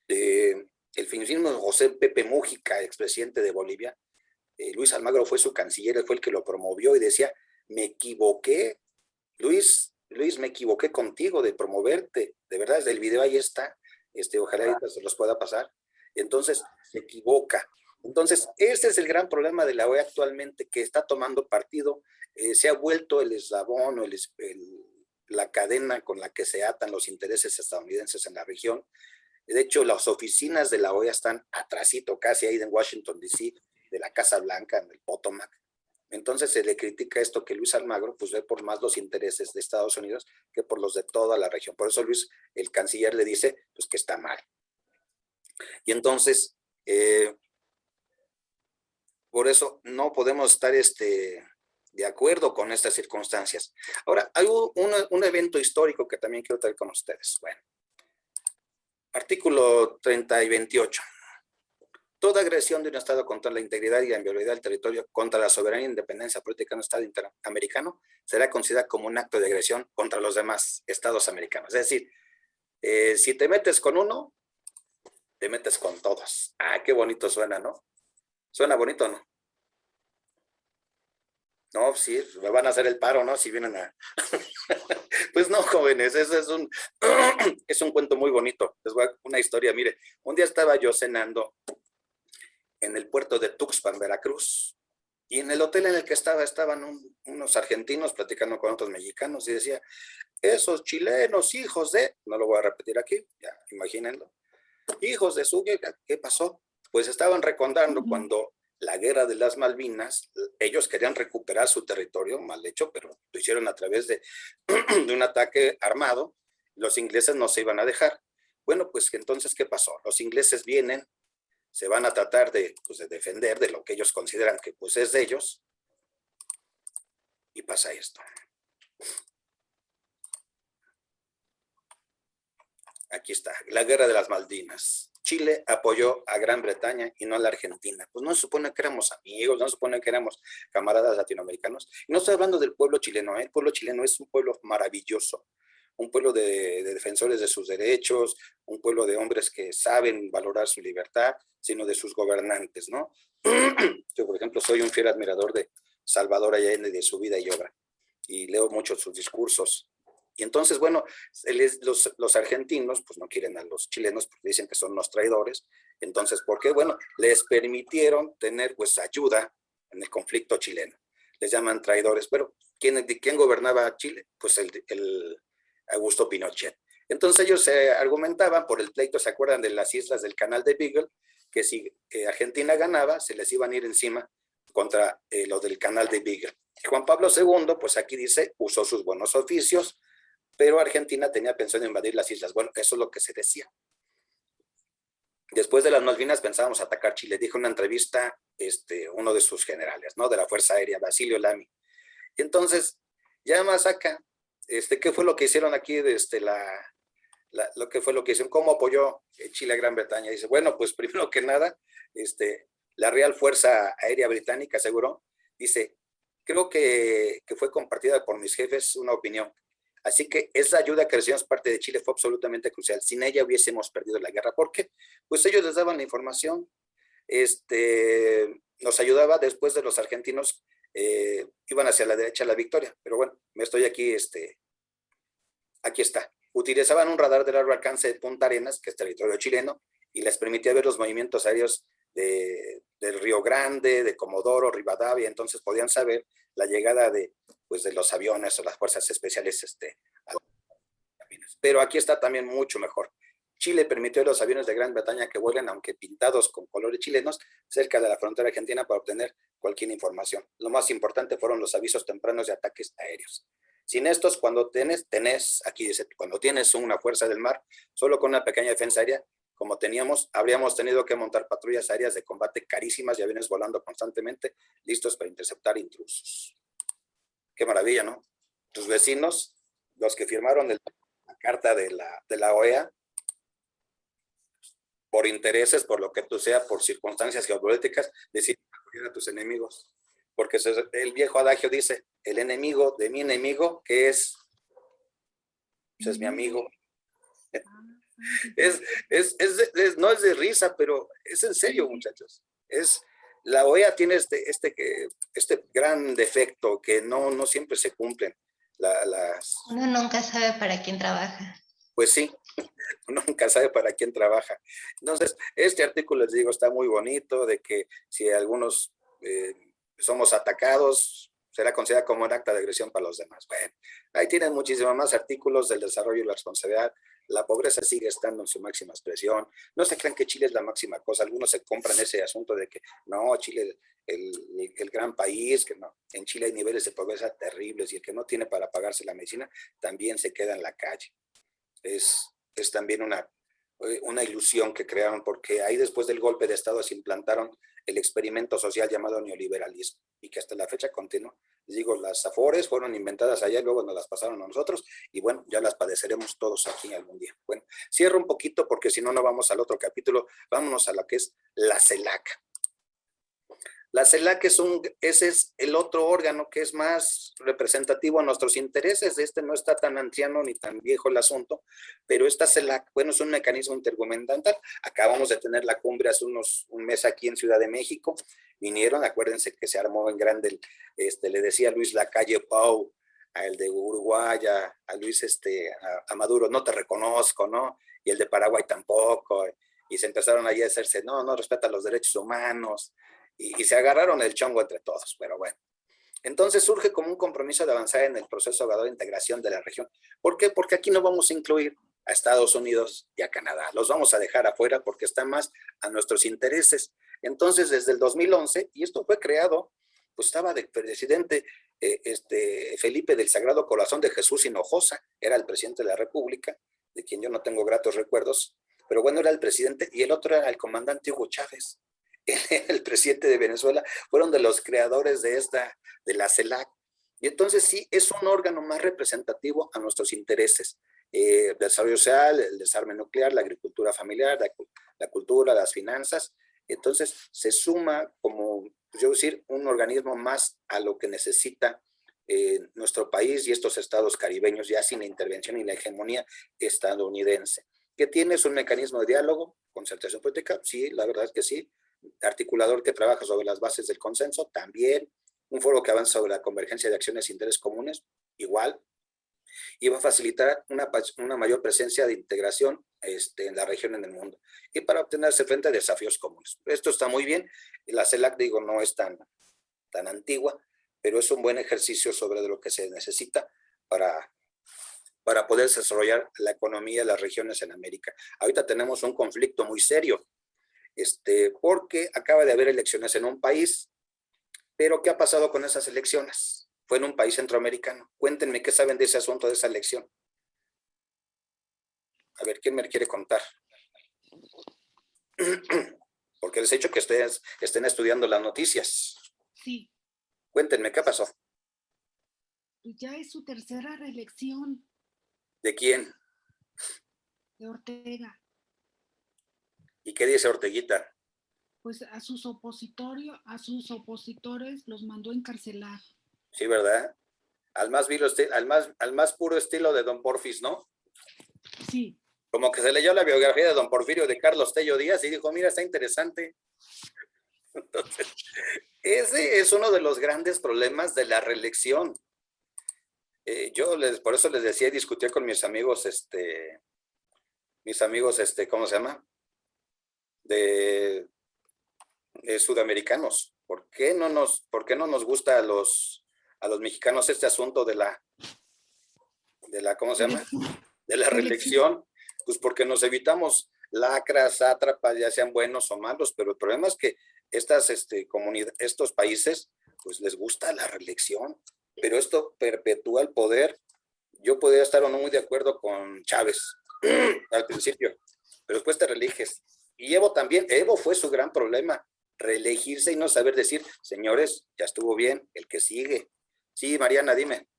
El mismo José Pepe Mújica, expresidente de Bolivia, Luis Almagro fue su canciller, fue el que lo promovió y decía, me equivoqué, Luis, me equivoqué contigo de promoverte, de verdad, el video ahí está, ojalá ahorita se los pueda pasar. Entonces, se equivoca. Entonces, ese es el gran problema de la OEA actualmente, que está tomando partido, se ha vuelto el eslabón o la cadena con la que se atan los intereses estadounidenses en la región. De hecho, las oficinas de la OEA están atrasito, casi ahí en Washington, D.C., de la Casa Blanca, en el Potomac. Entonces se le critica esto, que Luis Almagro pues ve por más los intereses de Estados Unidos que por los de toda la región. Por eso Luis, el canciller, le dice pues que está mal. Y entonces, por eso no podemos estar de acuerdo con estas circunstancias. Ahora, hay un evento histórico que también quiero traer con ustedes. Bueno, artículo 30 y 28. Toda agresión de un Estado contra la integridad y la inviolabilidad del territorio, contra la soberanía e independencia política de un Estado interamericano, será considerada como un acto de agresión contra los demás Estados americanos. Es decir, si te metes con uno, te metes con todos. Ah, qué bonito suena, ¿no? ¿Suena bonito o no? No, sí, me van a hacer el paro, ¿no? Si vienen a... Pues no, jóvenes, eso es un cuento muy bonito. Les voy a una historia. Mire, un día estaba yo cenando en el puerto de Tuxpan, Veracruz, y en el hotel en el que estaban unos argentinos platicando con otros mexicanos, y decía, esos chilenos, hijos de... No lo voy a repetir aquí, ya, imagínenlo. Hijos de su... ¿Qué pasó? Pues estaban recordando cuando la guerra de las Malvinas, ellos querían recuperar su territorio, mal hecho, pero lo hicieron a través de un ataque armado. Los ingleses no se iban a dejar. Bueno, pues entonces, ¿qué pasó? Los ingleses vienen, se van a tratar de defender de lo que ellos consideran que pues es de ellos, y pasa esto. Aquí está, la guerra de las Malvinas. Chile apoyó a Gran Bretaña y no a la Argentina. Pues no se supone que éramos amigos, no se supone que éramos camaradas latinoamericanos. Y no estoy hablando del pueblo chileno, El pueblo chileno es un pueblo maravilloso, un pueblo de defensores de sus derechos, un pueblo de hombres que saben valorar su libertad, sino de sus gobernantes, ¿no? Yo, por ejemplo, soy un fiel admirador de Salvador Allende, de su vida y obra, y leo mucho sus discursos. Y entonces, bueno, los argentinos pues no quieren a los chilenos porque dicen que son los traidores. Entonces, ¿por qué? Bueno, les permitieron tener pues ayuda en el conflicto chileno. Les llaman traidores, pero ¿quién gobernaba Chile? Pues el Augusto Pinochet. Entonces ellos argumentaban por el pleito, ¿se acuerdan de las islas del Canal de Beagle? Que si Argentina ganaba, se les iban a ir encima contra lo del Canal de Beagle. Y Juan Pablo II, pues aquí dice, usó sus buenos oficios, pero Argentina tenía pensado en invadir las islas. Bueno, eso es lo que se decía. Después de las Malvinas pensábamos atacar Chile. Dijo en una entrevista uno de sus generales, ¿no? De la Fuerza Aérea, Basilio Lamy. Y entonces, ya más acá, ¿qué fue lo que hicieron aquí? Lo que fue lo que hicieron, ¿cómo apoyó Chile a Gran Bretaña? Dice, bueno, pues primero que nada, la Real Fuerza Aérea Británica aseguró, dice, creo que fue compartida por mis jefes una opinión. Así que esa ayuda que recibimos parte de Chile fue absolutamente crucial. Sin ella hubiésemos perdido la guerra. ¿Por qué? Pues ellos les daban la información. Nos ayudaba después de los argentinos, iban hacia la derecha la victoria. Pero bueno, me estoy aquí, aquí está. Utilizaban un radar de largo alcance de Punta Arenas, que es territorio chileno, y les permitía ver los movimientos aéreos del Río Grande, de Comodoro, Rivadavia, entonces podían saber la llegada de los aviones o las fuerzas especiales. Pero aquí está también mucho mejor. Chile permitió a los aviones de Gran Bretaña que vuelen, aunque pintados con colores chilenos, cerca de la frontera argentina para obtener cualquier información. Lo más importante fueron los avisos tempranos de ataques aéreos. Sin estos, cuando aquí dice, cuando tienes una fuerza del mar, solo con una pequeña defensa aérea, como teníamos, habríamos tenido que montar patrullas aéreas de combate carísimas y aviones volando constantemente, listos para interceptar intrusos. Qué maravilla, ¿no? Tus vecinos, los que firmaron la carta de la OEA, por intereses, por lo que tú sea, por circunstancias geopolíticas, decir a tus enemigos. Porque el viejo adagio dice, el enemigo de mi enemigo, que es, pues es mi amigo. No es de risa, pero es en serio, muchachos. La OEA tiene este gran defecto que no siempre se cumplen. Uno nunca sabe para quién trabaja. Pues sí, uno nunca sabe para quién trabaja. Entonces, este artículo, les digo, está muy bonito, de que si algunos somos atacados, será considerado como un acta de agresión para los demás. Bueno, ahí tienen muchísimos más artículos del desarrollo y la responsabilidad. La pobreza sigue estando en su máxima expresión. No se crean que Chile es la máxima cosa. Algunos se compran ese asunto de que no, Chile el gran país, que no. En Chile hay niveles de pobreza terribles y el que no tiene para pagarse la medicina también se queda en la calle. Es también una ilusión que crearon, porque ahí después del golpe de Estado se implantaron el experimento social llamado neoliberalismo y que hasta la fecha continúa. Les digo, las Afores fueron inventadas allá y luego nos las pasaron a nosotros y bueno, ya las padeceremos todos aquí algún día. Bueno, cierro un poquito porque si no, no vamos al otro capítulo. Vámonos a lo que es la CELAC. La CELAC ese es el otro órgano que es más representativo a nuestros intereses. No está tan anciano ni tan viejo el asunto, pero esta CELAC, bueno, es un mecanismo intergubernamental. Acabamos de tener la cumbre hace un mes aquí en Ciudad de México. Vinieron, acuérdense que se armó en grande, le decía Luis Lacalle Pou, a el de Uruguay, a Luis, a Maduro, no te reconozco, ¿no? Y el de Paraguay tampoco. Y se empezaron allí a hacerse, no respeta los derechos humanos. Y se agarraron el chongo entre todos, pero bueno. Entonces surge como un compromiso de avanzar en el proceso de integración de la región. ¿Por qué? Porque aquí no vamos a incluir a Estados Unidos y a Canadá. Los vamos a dejar afuera porque están más a nuestros intereses. Entonces, desde el 2011, y esto fue creado, pues estaba de presidente Felipe del Sagrado Corazón de Jesús Hinojosa, era el presidente de la República, de quien yo no tengo gratos recuerdos, pero bueno, era el presidente, y el otro era el comandante Hugo Chávez, el presidente de Venezuela. Fueron de los creadores de la CELAC. Y entonces sí, es un órgano más representativo a nuestros intereses. Desarrollo social, el desarme nuclear, la agricultura familiar, la cultura, las finanzas. Entonces se suma como, pues yo decir, un organismo más a lo que necesita nuestro país y estos estados caribeños, ya sin la intervención y la hegemonía estadounidense. ¿Qué tiene? Es un mecanismo de diálogo, concertación política, sí, la verdad es que sí. Articulador que trabaja sobre las bases del consenso, también. Un foro que avanza sobre la convergencia de acciones e intereses comunes, igual. Y va a facilitar una mayor presencia de integración en la región, en el mundo. Y para obtenerse frente a desafíos comunes. Esto está muy bien. La CELAC, digo, no es tan antigua, pero es un buen ejercicio sobre lo que se necesita para poder desarrollar la economía de las regiones en América. Ahorita tenemos un conflicto muy serio. Porque acaba de haber elecciones en un país, pero ¿qué ha pasado con esas elecciones? Fue en un país centroamericano. Cuéntenme qué saben de ese asunto, de esa elección. A ver, ¿quién me quiere contar? Porque les he dicho que ustedes estén estudiando las noticias. Sí. Cuéntenme, ¿qué pasó? Ya es su tercera reelección. ¿De quién? De Ortega. ¿Y qué dice Orteguita? Pues a sus opositores los mandó a encarcelar. Sí, ¿verdad? Al más puro estilo de Don Porfis, ¿no? Sí. Como que se leyó la biografía de Don Porfirio de Carlos Tello Díaz y dijo, mira, está interesante. Entonces, ese es uno de los grandes problemas de la reelección. Por eso les decía y discutía con mis amigos, ¿cómo se llama? sudamericanos. ¿Por qué no nos gusta a los mexicanos este asunto de la, ¿cómo se llama? De la reelección? Pues porque nos evitamos lacras, sátrapas, ya sean buenos o malos, pero el problema es que estos países, pues les gusta la reelección, pero esto perpetúa el poder. Yo podría estar o no muy de acuerdo con Chávez al principio, pero después te reeliges. Y Evo fue su gran problema, reelegirse y no saber decir, señores, ya estuvo bien, el que sigue. Sí, Mariana, dime.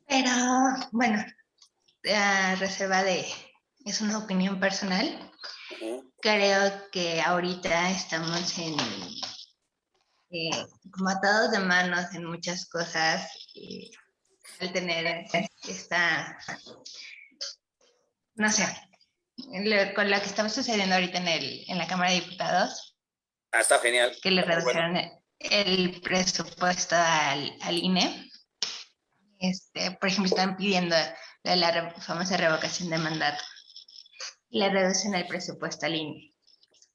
Pero, bueno, a reserva de, es una opinión personal. Creo que ahorita estamos como atados de manos en muchas cosas, y al tener no sé, con lo que estamos sucediendo ahorita en la Cámara de Diputados. Está genial. Que le redujeron el presupuesto al INE. Por ejemplo, están pidiendo la famosa revocación de mandato. Le reducen el presupuesto al INE.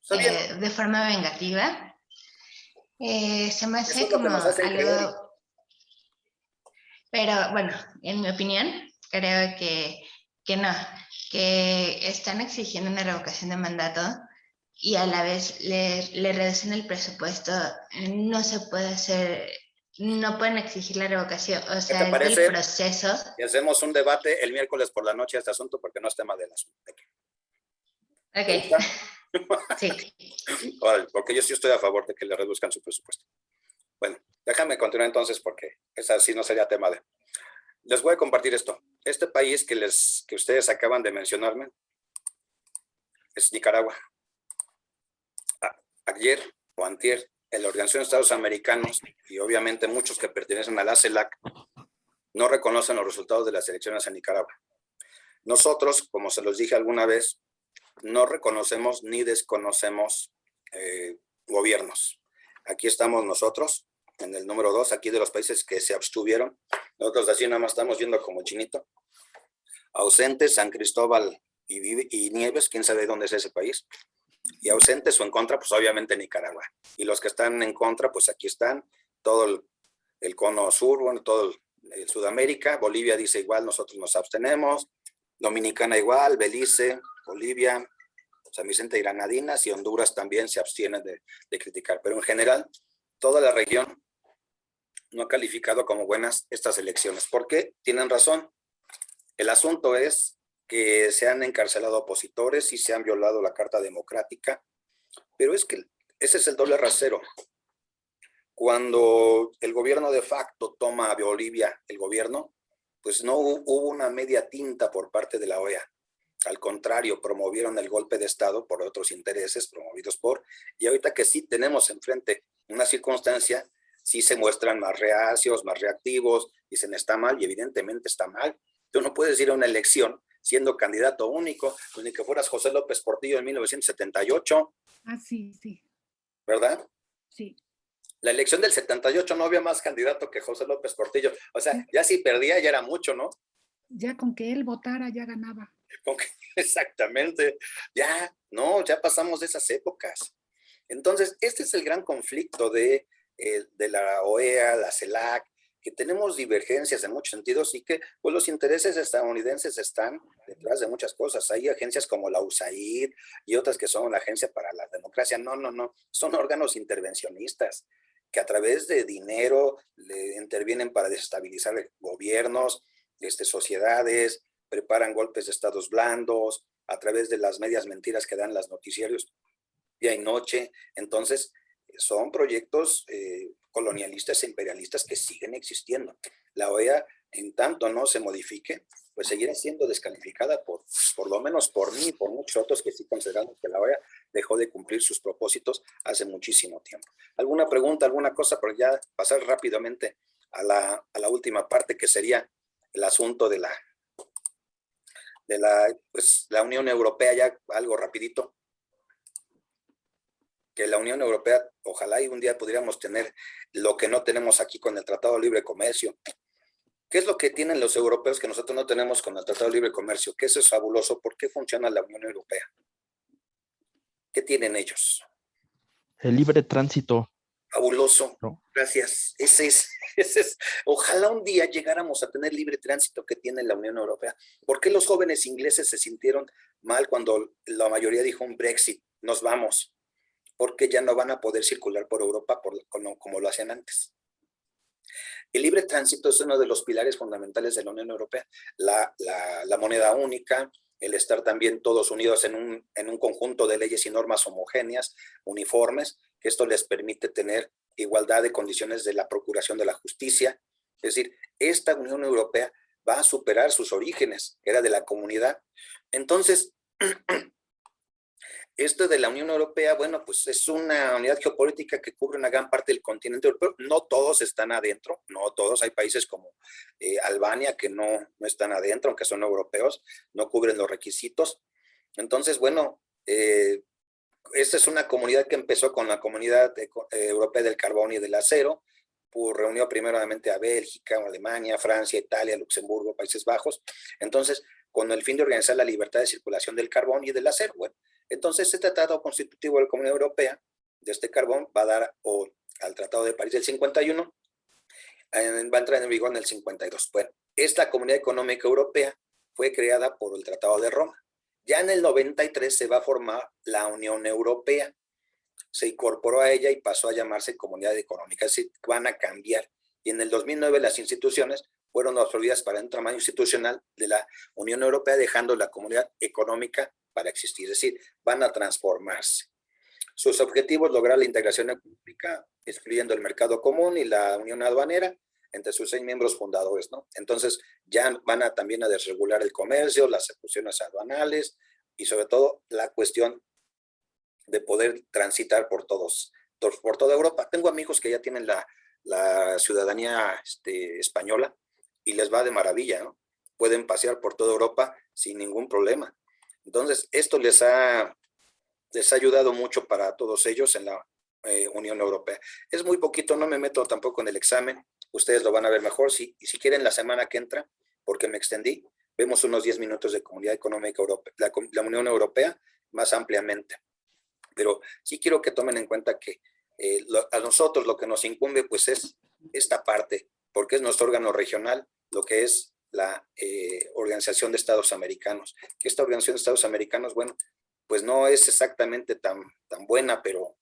De forma vengativa. Se me hace como algo... Pero bueno, en mi opinión, creo que no, que están exigiendo una revocación de mandato y a la vez le reducen el presupuesto. No se puede hacer, no pueden exigir la revocación, o sea, ¿Qué te parece? El proceso. Y hacemos un debate el miércoles por la noche de este asunto porque no es tema del asunto. Ok. Sí. Porque yo sí estoy a favor de que le reduzcan su presupuesto. Bueno, déjame continuar entonces porque esa sí no sería tema de... Les voy a compartir esto. Este país que ustedes acaban de mencionarme es Nicaragua. Ayer o antier, en la Organización de Estados Americanos y obviamente muchos que pertenecen a la CELAC no reconocen los resultados de las elecciones en Nicaragua. Nosotros, como se los dije alguna vez, no reconocemos ni desconocemos gobiernos. Aquí estamos nosotros, en el número 2, aquí de los países que se abstuvieron. Nosotros así nada más estamos viendo como chinito. Ausentes, San Cristóbal y Nieves, quién sabe dónde es ese país. Y ausentes o en contra, pues obviamente Nicaragua. Y los que están en contra, pues aquí están, todo el cono sur, bueno, todo el Sudamérica. Bolivia dice igual, nosotros nos abstenemos. Dominicana igual, Belice, Bolivia, San Vicente y Granadinas, y Honduras también se abstienen de criticar. Pero en general, toda la región no ha calificado como buenas estas elecciones. ¿Por qué? Tienen razón. El asunto es que se han encarcelado opositores y se han violado la Carta Democrática, pero es que ese es el doble rasero. Cuando el gobierno de facto toma a Bolivia el gobierno, pues no hubo una media tinta por parte de la OEA. Al contrario, promovieron el golpe de Estado por otros intereses promovidos por, y ahorita que sí tenemos enfrente una circunstancia, sí se muestran más reacios, más reactivos, dicen está mal, y evidentemente está mal. Tú no puedes ir a una elección siendo candidato único, pues ni que fueras José López Portillo en 1978. Ah, sí, sí. ¿Verdad? Sí. La elección del 78 no había más candidato que José López Portillo. O sea, ya si perdía ya era mucho, ¿no? Ya con que él votara ya ganaba. Exactamente. Ya, no, ya pasamos de esas épocas. Entonces, este es el gran conflicto de la OEA, la CELAC, que tenemos divergencias en muchos sentidos y que pues, los intereses estadounidenses están detrás de muchas cosas. Hay agencias como la USAID y otras que son la Agencia para la Democracia. No. Son órganos intervencionistas que a través de dinero le intervienen para desestabilizar gobiernos, sociedades, preparan golpes de estados blandos, a través de las medias mentiras que dan los noticiarios día y noche. Entonces, son proyectos colonialistas e imperialistas que siguen existiendo. La OEA, en tanto no se modifique, pues seguirá siendo descalificada por lo menos por mí y por muchos otros que sí consideramos que la OEA dejó de cumplir sus propósitos hace muchísimo tiempo. ¿Alguna pregunta, alguna cosa? Por ya pasar rápidamente a la última parte, que sería el asunto de la Unión Europea, ya algo rapidito. Que la Unión Europea, ojalá y un día pudiéramos tener lo que no tenemos aquí con el Tratado de Libre Comercio. ¿Qué es lo que tienen los europeos que nosotros no tenemos con el Tratado de Libre Comercio? Que eso es fabuloso. ¿Por qué funciona la Unión Europea? ¿Qué tienen ellos? El libre tránsito. Fabuloso. No. Gracias. Ese es. Ojalá un día llegáramos a tener libre tránsito que tiene la Unión Europea. ¿Por qué los jóvenes ingleses se sintieron mal cuando la mayoría dijo un Brexit? Nos vamos. Porque ya no van a poder circular por Europa como lo hacían antes. El libre tránsito es uno de los pilares fundamentales de la Unión Europea. La moneda única, el estar también todos unidos en un conjunto de leyes y normas homogéneas, uniformes, que esto les permite tener igualdad de condiciones de la procuración de la justicia. Es decir, esta Unión Europea va a superar sus orígenes, que era de la comunidad. Entonces, esto de la Unión Europea, bueno, pues es una unidad geopolítica que cubre una gran parte del continente europeo. No todos están adentro, no todos. Hay países como Albania que no están adentro, aunque son europeos, no cubren los requisitos. Entonces, bueno, esta es una comunidad que empezó con la Comunidad Europea del Carbón y del Acero, reunió primeramente a Bélgica, Alemania, Francia, Italia, Luxemburgo, Países Bajos. Entonces, con el fin de organizar la libertad de circulación del carbón y del acero. Bueno, entonces este tratado constitutivo de la Comunidad Europea de este carbón va a dar al Tratado de París del 51, va a entrar en vigor en el 52. Bueno, esta Comunidad Económica Europea fue creada por el Tratado de Roma. Ya en el 93 se va a formar la Unión Europea. Se incorporó a ella y pasó a llamarse Comunidad Económica, es decir, van a cambiar. Y en el 2009 las instituciones fueron absorbidas para un tamaño institucional de la Unión Europea, dejando la Comunidad Económica para existir, es decir, van a transformarse. Sus objetivos: lograr la integración económica, excluyendo el mercado común y la unión aduanera, entre sus 6 miembros fundadores, ¿no? Entonces, ya van también a desregular el comercio, las ejecuciones aduanales y sobre todo la cuestión de poder transitar por toda Europa. Tengo amigos que ya tienen la ciudadanía española y les va de maravilla, ¿no? Pueden pasear por toda Europa sin ningún problema. Entonces, esto les ha ayudado mucho para todos ellos en la Unión Europea. Es muy poquito, no me meto tampoco en el examen, ustedes lo van a ver mejor. Si quieren la semana que entra, porque me extendí, vemos unos 10 minutos de Comunidad Económica Europea, la Unión Europea más ampliamente. Pero sí quiero que tomen en cuenta que a nosotros lo que nos incumbe pues es esta parte, porque es nuestro órgano regional, lo que es la Organización de Estados Americanos. Esta Organización de Estados Americanos, bueno, pues no es exactamente tan buena, pero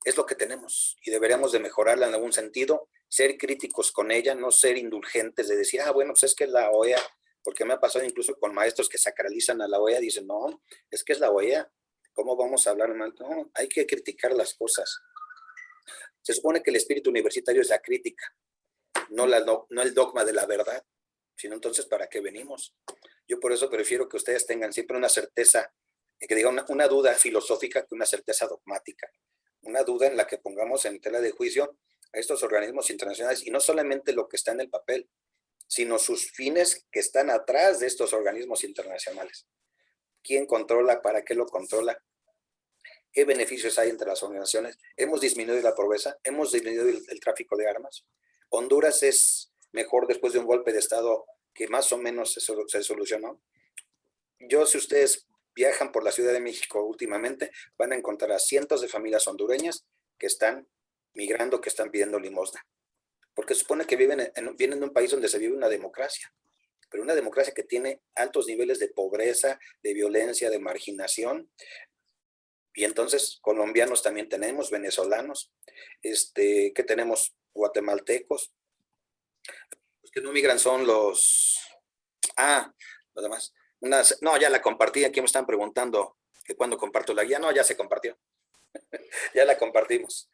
es lo que tenemos y deberíamos de mejorarla en algún sentido, ser críticos con ella, no ser indulgentes de decir, bueno, pues es que es la OEA, porque me ha pasado incluso con maestros que sacralizan a la OEA, dicen, no, es que es la OEA, ¿cómo vamos a hablar mal? No, hay que criticar las cosas. Se supone que el espíritu universitario es la crítica, no el dogma de la verdad, sino entonces, ¿para qué venimos? Yo por eso prefiero que ustedes tengan siempre una certeza, que diga una duda filosófica que una certeza dogmática, una duda en la que pongamos en tela de juicio a estos organismos internacionales y no solamente lo que está en el papel, sino sus fines que están atrás de estos organismos internacionales. ¿Quién controla? ¿Para qué lo controla? ¿Qué beneficios hay entre las organizaciones? ¿Hemos disminuido la pobreza? ¿Hemos disminuido el tráfico de armas? ¿Honduras es mejor después de un golpe de Estado que más o menos se solucionó? Si ustedes viajan por la Ciudad de México últimamente, van a encontrar a cientos de familias hondureñas que están migrando, que están pidiendo limosna. Porque se supone que vienen de un país donde se vive una democracia, pero una democracia que tiene altos niveles de pobreza, de violencia, de marginación. Y entonces colombianos también tenemos, venezolanos, que tenemos guatemaltecos. Los que no migran son los demás. No, ya la compartí, aquí me están preguntando que cuándo comparto la guía. No, ya se compartió. Ya la compartimos.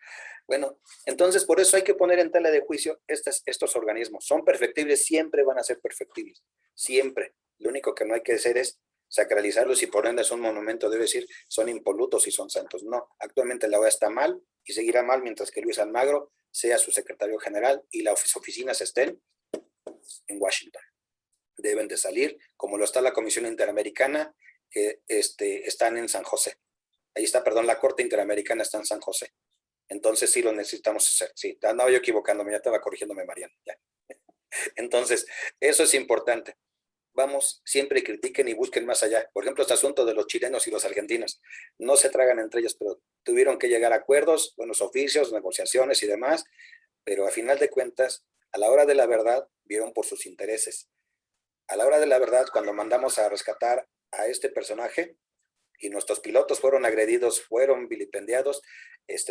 Bueno, entonces por eso hay que poner en tela de juicio estos organismos. Son perfectibles, siempre van a ser perfectibles, siempre. Lo único que no hay que hacer es sacralizarlos y ponerles un monumento, debe decir, son impolutos y son santos. No, actualmente la OEA está mal y seguirá mal mientras que Luis Almagro sea su secretario general y las oficinas estén en Washington. Deben de salir, como lo está la Comisión Interamericana, que están en San José. Ahí está, perdón, la Corte Interamericana está en San José. Entonces sí lo necesitamos hacer. Sí, andaba yo equivocándome, ya estaba corrigiéndome Mariana. Ya. Entonces, eso es importante. vamos, siempre critiquen y busquen más allá. Por ejemplo, este asunto de los chilenos y los argentinos. No se tragan entre ellos, pero tuvieron que llegar a acuerdos, buenos oficios, negociaciones y demás, pero a final de cuentas, a la hora de la verdad, vieron por sus intereses. A la hora de la verdad, cuando mandamos a rescatar a este personaje y nuestros pilotos fueron agredidos, fueron vilipendiados,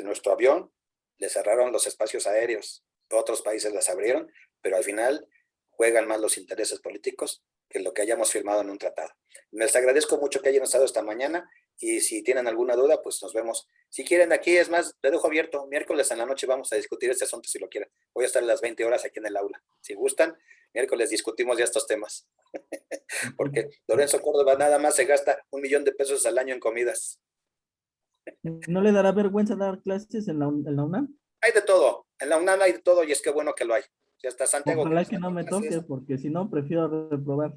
nuestro avión, le cerraron los espacios aéreos, otros países las abrieron, pero al final juegan más los intereses políticos que lo que hayamos firmado en un tratado. Les agradezco mucho que hayan estado esta mañana y si tienen alguna duda, pues nos vemos. Si quieren aquí, es más, le dejo abierto, miércoles en la noche vamos a discutir este asunto si lo quieren. Voy a estar a las 20 horas aquí en el aula. Si gustan, miércoles discutimos ya estos temas. Porque Lorenzo Córdoba nada más se gasta $1 millón al año en comidas. ¿No le dará vergüenza dar clases en la UNAM? Hay de todo, en la UNAM hay de todo y es que bueno que lo hay. Si hasta Santiago. Ojalá que no me toque, porque si no, prefiero reprobar.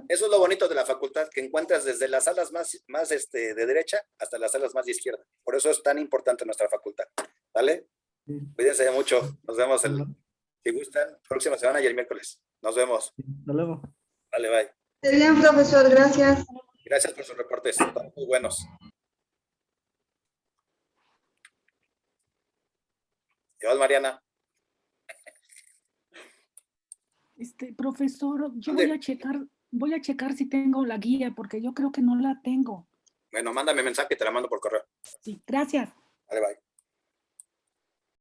Eso es lo bonito de la facultad, que encuentras desde las salas más de derecha hasta las salas más de izquierda. Por eso es tan importante nuestra facultad. ¿Vale? Sí. Cuídense mucho. Nos vemos si gustan, próxima semana y el miércoles. Nos vemos. Hasta luego. Vale, bye. Muy bien, profesor, gracias. Gracias por sus reportes, están muy buenos. ¿Llevas, Mariana? Profesor, yo voy a checar si tengo la guía, porque yo creo que no la tengo. Bueno, mándame mensaje y te la mando por correo. Sí, gracias. Vale, bye.